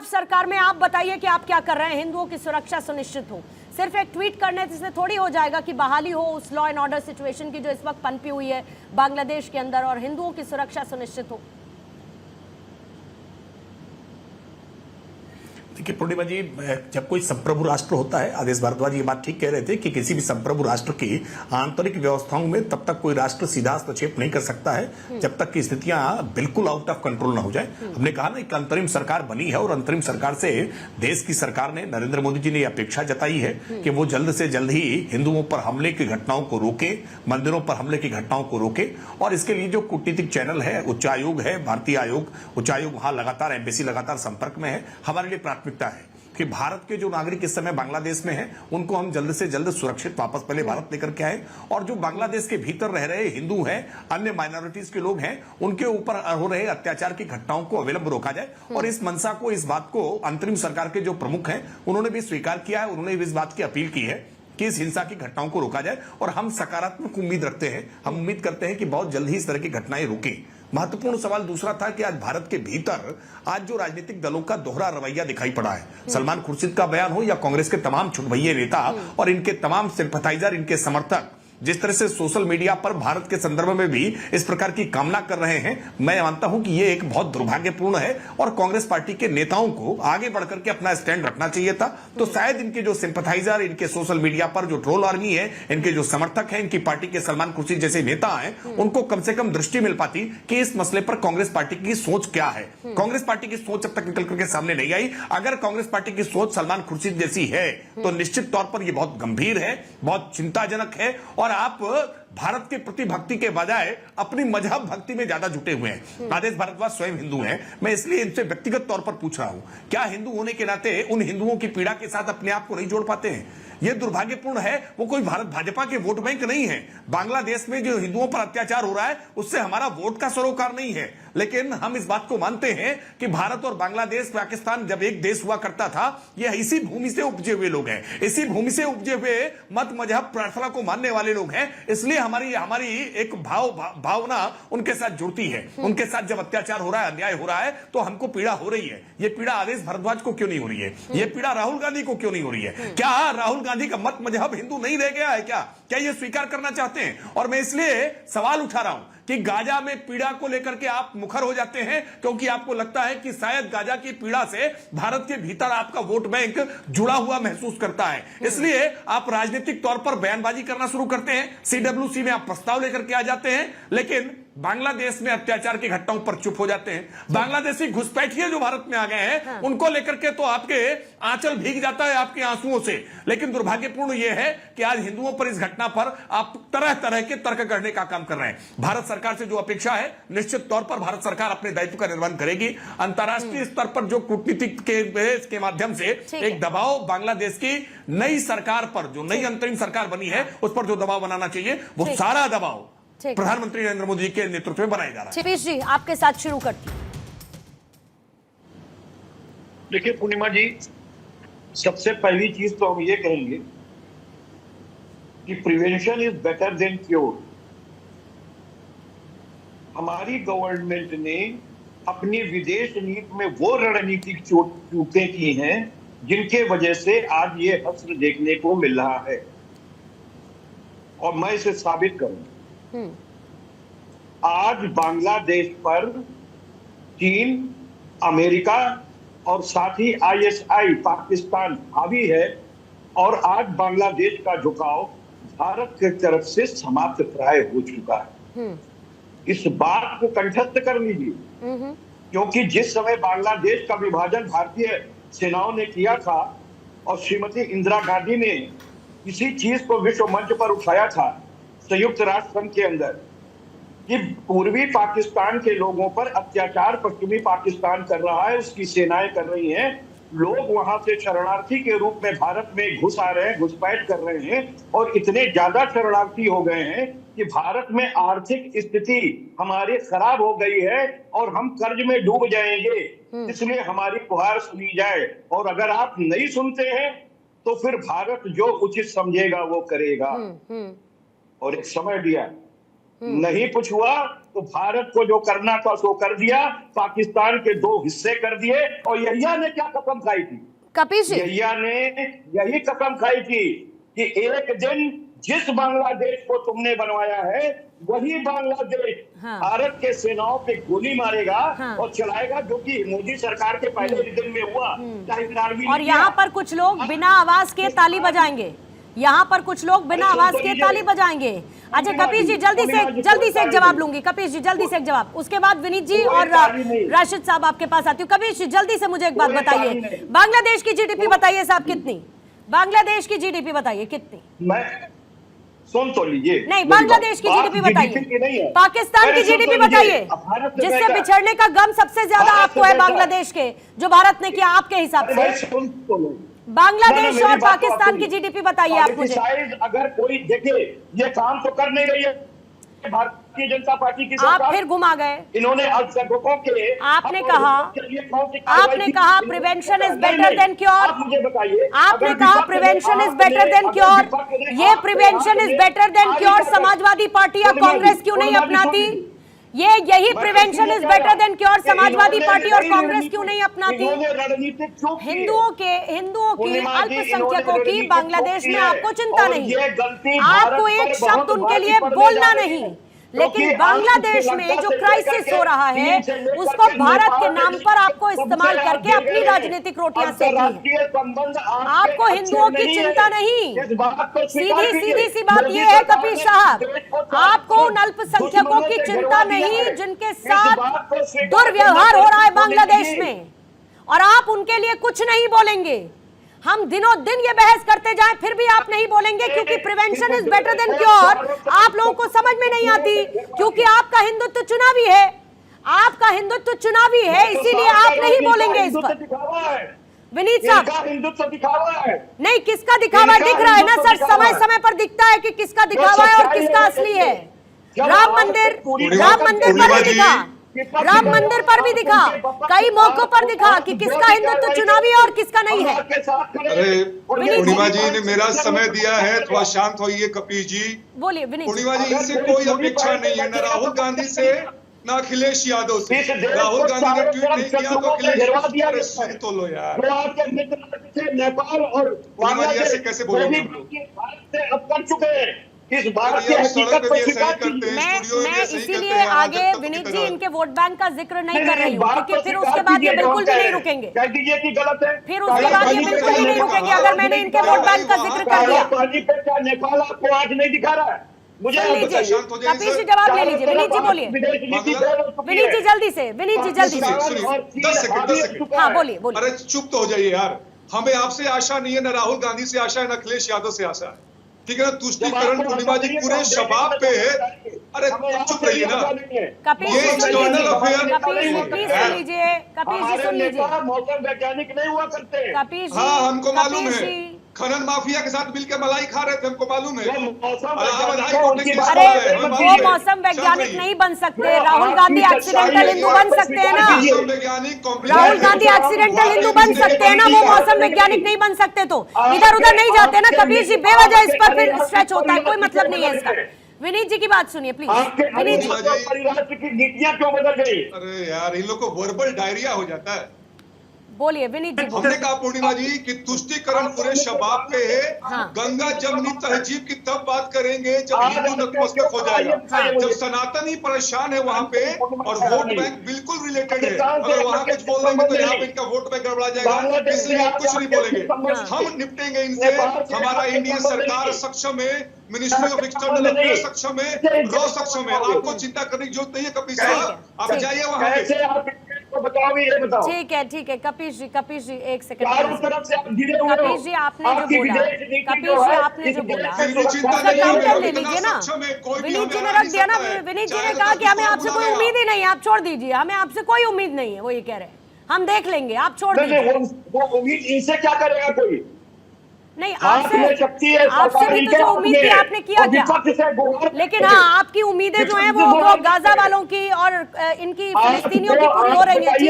आप सरकार में, आप बताइए कि आप क्या कर रहे हैं हिंदुओं की सुरक्षा सुनिश्चित हो। सिर्फ एक ट्वीट करने से थोड़ी हो जाएगा कि बहाली हो उस लॉ एंड ऑर्डर सिचुएशन की जो इस वक्त पनपी हुई है बांग्लादेश के अंदर और हिंदुओं की सुरक्षा सुनिश्चित हो। देखिए पूर्णिमा जी, जब कोई संप्रभु राष्ट्र होता है, आदेश भारद्वाज ये बात ठीक कह रहे थे कि किसी भी संप्रभु राष्ट्र की आंतरिक व्यवस्थाओं में तब तक कोई राष्ट्र सीधा हस्तक्षेप नहीं कर सकता है जब तक की स्थितियां बिल्कुल आउट ऑफ कंट्रोल ना हो जाए। हमने कहा ना, एक अंतरिम सरकार बनी है और अंतरिम सरकार से देश की सरकार ने, नरेंद्र मोदी जी ने अपेक्षा जताई है कि वो जल्द से जल्द ही हिंदुओं पर हमले की घटनाओं को रोके, मंदिरों पर हमले की घटनाओं को रोके। और इसके लिए जो कूटनीतिक चैनल है, उच्चायोग है, भारतीय आयोग, उच्चायोग वहां लगातार, एम्बेसी लगातार संपर्क में है। हमारे लिए प्राथमिकता है कि भारत के जो नागरिक इस समय बांग्लादेश में हैं, उनको हम जल्द से जल्द सुरक्षित वापस पहले भारत लेकर के आए, और जो बांग्लादेश के भीतर रह रहे हिंदू हैं, अन्य माइनॉरिटीज के लोग हैं, उनके ऊपर हो रहे अत्याचार की घटनाओं को अविलंब रोका जाए। और इस मंशा को, इस बात को अंतरिम सरकार के जो प्रमुख हैं उन्होंने भी स्वीकार किया है, उन्होंने भी इस बात की अपील की है कि इस हिंसा की घटनाओं को रोका जाए। और हम सकारात्मक उम्मीद रखते हैं, हम उम्मीद करते हैं कि बहुत जल्द ही इस तरह की घटनाएं रुकें। महत्वपूर्ण सवाल दूसरा था कि आज भारत के भीतर आज जो राजनीतिक दलों का दोहरा रवैया दिखाई पड़ा है, सलमान खुर्शीद का बयान हो या कांग्रेस के तमाम छुटभइये नेता और इनके तमाम सिंपैथाइजर, इनके समर्थक जिस तरह से सोशल मीडिया पर भारत के संदर्भ में भी इस प्रकार की कामना कर रहे हैं, मैं मानता हूं कि ये एक बहुत दुर्भाग्यपूर्ण है और कांग्रेस पार्टी के नेताओं को आगे बढ़कर के अपना स्टैंड रखना चाहिए था। तो शायद इनके जो सिंपैथाइजर, इनके सोशल मीडिया पर जो ट्रोल आर्मी है, इनके जो समर्थक हैं, इनकी पार्टी के सलमान खुर्शीद जैसे नेता हैं, उनको कम से कम दृष्टि मिल पाती कि इस मसले पर कांग्रेस पार्टी की सोच क्या है। कांग्रेस पार्टी की सोच अब तक निकल करके सामने नहीं आई। अगर कांग्रेस पार्टी की सोच सलमान खुर्शीद जैसी है तो निश्चित तौर पर यह बहुत गंभीर है, बहुत चिंताजनक है। और आप भारत के प्रति भक्ति के बजाय अपनी मजहब भक्ति में ज्यादा जुटे हुए हैं। आदेश भारद्वाज स्वयं हिंदू हैं, मैं इसलिए इनसे व्यक्तिगत तौर पर पूछ रहा हूं, क्या हिंदू होने के नाते उन हिंदुओं की पीड़ा के साथ अपने आप को नहीं जोड़ पाते हैं? यह दुर्भाग्यपूर्ण है। वो कोई भारत भाजपा के वोट बैंक नहीं है। बांग्लादेश में जो हिंदुओं पर अत्याचार हो रहा है उससे हमारा वोट का सरोकार नहीं है, लेकिन हम इस बात को मानते हैं कि भारत और बांग्लादेश, पाकिस्तान जब एक देश हुआ करता था, यह इसी भूमि से उपजे हुए लोग हैं, इसी भूमि से उपजे हुए मत मजहब प्रार्थना को मानने वाले लोग हैं। इसलिए हमारी एक भावना उनके साथ जुड़ती है। उनके साथ जब अत्याचार हो रहा है, अन्याय हो रहा है, तो हमको पीड़ा हो रही है। यह पीड़ा आदेश भारद्वाज को क्यों नहीं हो रही है? यह पीड़ा राहुल गांधी को क्यों नहीं हो रही है? क्या राहुल गांधी का मत मजहब हिंदू नहीं रह गया है? क्या ये स्वीकार करना चाहते हैं? और मैं इसलिए सवाल उठा रहा हूं कि गाजा में पीड़ा को लेकर के आप मुखर हो जाते हैं क्योंकि आपको लगता है कि शायद गाजा की पीड़ा से भारत के भीतर आपका वोट बैंक जुड़ा हुआ महसूस करता है, इसलिए आप राजनीतिक तौर पर बयानबाजी करना शुरू करते हैं। सीडब्ल्यूसी में आप प्रस्ताव लेकर के आ जाते हैं, लेकिन बांग्लादेश में अत्याचार की घटनाओं पर चुप हो जाते हैं। बांग्लादेशी घुसपैठिए जो भारत में आ गए हैं, उनको लेकर के तो आपके आंचल भीग जाता है आपके आंसुओं से। लेकिन दुर्भाग्यपूर्ण यह है कि आज हिंदुओं पर इस घटना पर आप तरह तरह के तर्क करने का काम कर रहे हैं। भारत सरकार से जो अपेक्षा है, निश्चित तौर पर भारत सरकार अपने दायित्व का निर्वहन करेगी। अंतर्राष्ट्रीय स्तर पर जो कूटनीतिक के माध्यम से एक दबाव बांग्लादेश की नई सरकार पर, जो नई अंतरिम सरकार बनी है, उस पर जो दबाव बनाना चाहिए, वो सारा दबाव प्रधानमंत्री नरेंद्र मोदी के नेतृत्व में बनाया जा रहा है। क्षितिज जी, आपके साथ शुरू करती हूं। देखिए पूर्णिमा जी, सबसे पहली चीज तो हम ये कहेंगे कि prevention is better than cure. हमारी गवर्नमेंट ने अपनी विदेश नीति में वो रणनीतिक चूकें की हैं जिनके वजह से आज ये हश्र देखने को मिल रहा है, और मैं इसे साबित करूंगा। आज बांग्लादेश पर चीन, अमेरिका और साथ ही आईएसआई पाकिस्तान हावी है, और आज बांग्लादेश का झुकाव भारत की तरफ से समाप्त प्राय हो चुका है। इस बात को कंठस्थ कर लीजिए, क्योंकि जिस समय बांग्लादेश का विभाजन भारतीय सेनाओं ने किया था और श्रीमती इंदिरा गांधी ने इसी चीज को विश्व मंच पर उठाया था संयुक्त राष्ट्र संघ के अंदर, कि पूर्वी पाकिस्तान के लोगों पर अत्याचार पश्चिमी पाकिस्तान कर रहा है, उसकी सेनाएं कर रही हैं, लोग वहां से शरणार्थी के रूप में भारत में घुस आ रहे हैं, घुसपैठ कर रहे हैं, और इतने ज्यादा शरणार्थी हो गए हैं कि भारत में आर्थिक स्थिति हमारी खराब हो गई है और हम कर्ज में डूब जाएंगे। इसलिए हमारी गुहार सुनी जाए, और अगर आप नहीं सुनते हैं तो फिर भारत जो उचित समझेगा वो करेगा। और एक समय दिया नहीं कुछ हुआ तो भारत को जो करना था सो कर दिया, पाकिस्तान के 2 हिस्से कर दिए। और यहिया ने क्या कसम खाई थी? कपिश जी, यहिया ने यही कसम खाई थी कि एक दिन जिस बांग्लादेश को तुमने बनवाया है वही बांग्लादेश भारत के सेनाओं पे गोली मारेगा और चलाएगा, जो कि मोदी सरकार के पहले दिन में हुआ। चाहे और यहाँ पर कुछ लोग बिना आवाज के ताली बजाएंगे, यहाँ पर कुछ लोग बिना आवाज के ताली बजाएंगे। अच्छा कपिश जी, जल्दी से एक जवाब लूंगी। कपिश जी जल्दी से एक जवाब, उसके बाद विनीत जी और राशिद साहब आपके पास आती हूँ। कपिश जी जल्दी से मुझे एक बात बताइए, बांग्लादेश की जीडीपी बताइए साहब कितनी? बांग्लादेश की जीडीपी बताइए कितनी? मैं सुन तो लीजिए। नहीं, बांग्लादेश की जीडीपी बताइए, पाकिस्तान की जीडीपी बताइए, जिससे बिछड़ने का गम सबसे ज्यादा आपको है बांग्लादेश के, जो भारत ने किया आपके हिसाब से। बांग्लादेश और पाकिस्तान की जीडीपी बताइए आप मुझे। अगर कोई देखे ये काम तो कर नहीं रही है भारतीय जनता पार्टी की सरकार। आप फिर घुमा गए। इन्होंने अल्पसंख्यकों के आपने कहा prevention is better than cure. मुझे बताइए, आपने कहा prevention is better than cure. ये prevention is better than cure Samajwadi Party या कांग्रेस क्यों नहीं अपनाती? यही prevention is better than cure Samajwadi Party और कांग्रेस क्यों नहीं अपनाती? हिंदुओं की अल्पसंख्यकों की बांग्लादेश में आपको चिंता नहीं, आपको एक शब्द उनके लिए बोलना नहीं, लेकिन बांग्लादेश में जो क्राइसिस हो रहा है उसको भारत के नाम पर आपको इस्तेमाल करके अपनी राजनीतिक रोटियां सेकनी है। आपको हिंदुओं की चिंता नहीं। सीधी सी बात यह है कपिश साहब, आपको उन अल्पसंख्यकों की चिंता नहीं जिनके साथ दुर्व्यवहार हो रहा है बांग्लादेश में, और आप उनके लिए कुछ नहीं बोलेंगे। हम दिनों दिन ये बहस करते जाएं फिर भी आप नहीं बोलेंगे, क्योंकि prevention is better than cure आप लोगों को समझ में नहीं आती, क्योंकि आपका हिंदुत्व चुनावी है, आपका हिंदुत्व चुनावी है, इसीलिए आप नहीं बोलेंगे इस पर। विनीत साहब, हिंदुत्व दिखावा है नहीं, किसका दिखावा दिख रहा है ना सर, समय समय पर दिखता है कि किसका दिखावा है और किसका असली है। राम मंदिर पर भी दिखा, राम मंदिर पर भी दिखा, कई मौकों पर दिखा कि किसका हिंदुत्व चुनावी है और किसका नहीं है। अरे पूर्णिमा जी ने मेरा समय दिया है, थोड़ा शांत होइए। कपिश जी बोलिए। पूर्णिमा जी, इनसे कोई अपेक्षा नहीं है, न राहुल गांधी से न अखिलेश यादव से। राहुल गांधी ने ट्वीट नहीं किया तो अखिलेश सुन तो लो यार। नेपाल और पूर्णिमा जी ऐसे कैसे बोलेंगे? अब कर चुके हैं इस बार की हकीकत को स्वीकार कीजिए। मैं इसीलिए आगे विनीत जी इनके वोट बैंक का जिक्र नहीं कर रही हूँ, क्योंकि फिर उसके बाद ये बिल्कुल भी नहीं रुकेंगे। कह दीजिए कि गलत है, फिर उसके बाद ये बिल्कुल भी नहीं रुकेंगे अगर मैंने इनके वोट बैंक का जिक्र कर दिया। नेपाल आपको आज नहीं दिखा रहा है। मुझे कपिश जी जवाब ले लीजिए। विनीत जी बोलिए। विनीत जी जल्दी से, विनीत जी जल्दी से। 10 सेकंड। हाँ बोलिए। अरे चुप तो हो जाइए यार, हमें आपसे आशा नहीं है, न राहुल गांधी से आशा है, न अखिलेश यादव से आशा है, ठीक है ना। तुष्टीकरण पूर्णिमा जी पूरे शबाब पे है। अरे चुप रहिए ना, ये एक्सटर्नल अफेयर। कपिश जी सुन लीजिए। मौसम वैज्ञानिक नहीं हुआ करते। कपिश जी, हाँ हमको मालूम है, खनन माफिया के साथ मिलकर मलाई खा रहे थे, हमको मालूम है। अरे वो मौसम वैज्ञानिक नहीं बन सकते, राहुल गांधी एक्सीडेंटल हिंदू बन सकते हैं ना। राहुल गांधी एक्सीडेंटल हिंदू बन सकते हैं ना, वो मौसम वैज्ञानिक नहीं बन सकते तो इधर उधर नहीं जाते ना। कपिश जी बेवजह इस पर फिर स्ट्रेच होता है, कोई मतलब नहीं है इसका। विनीत जी की बात सुनिए प्लीज। विनीत जी, परिराष्ट्र की नीतियां क्यों बदल गई? अरे यार इन लोग को वर्बल डायरिया हो जाता है। बोलिए विनीत जी। हमने कहा पूर्णिमा जी कि तुष्टीकरण पूरे शबाब पे है। गंगा जमनी तहजीब की तब बात करेंगे जब हिंदू नतमस्तक हो जाएगा, जब सनातन ही परेशान है वहां पे और वोट बैंक बिल्कुल रिलेटेड है। अगर वहां कुछ बोल देंगे तो यहाँ पे इनका वोट बैंक गड़बड़ा जाएगा, इसलिए कुछ नहीं बोलेंगे, हम निपटेंगे इनसे। हमारा इंडिया सरकार सक्षम है, मिनिस्ट्री ऑफ एक्सटर्नल अफेयर्स सक्षम है, रॉ सक्षम है, आपको चिंता करने की जरूरत नहीं है। कपिश साहब आप जाइए वहां पे। ठीक है कपिश जी एक सेकंड। कपिश जी आपने जो बोला काउंटर ले लीजिए ना। विनीत जी ने रख दिया ना, विनीत जी ने कहा कि हमें आपसे कोई उम्मीद ही नहीं है, आप छोड़ दीजिए, हमें आपसे कोई उम्मीद नहीं है, वो ये कह रहे हैं, हम देख लेंगे, आप छोड़ दीजिए। वो उम्मीद इनसे क्या करेगा कोई? नहीं, आपसे भी तो जो उम्मीद थी आपने किया क्या? लेकिन हाँ, आपकी उम्मीदें जो हैं वो गाजा वालों की और इनकी फिलिस्तीनियों की पूरी हो रही है।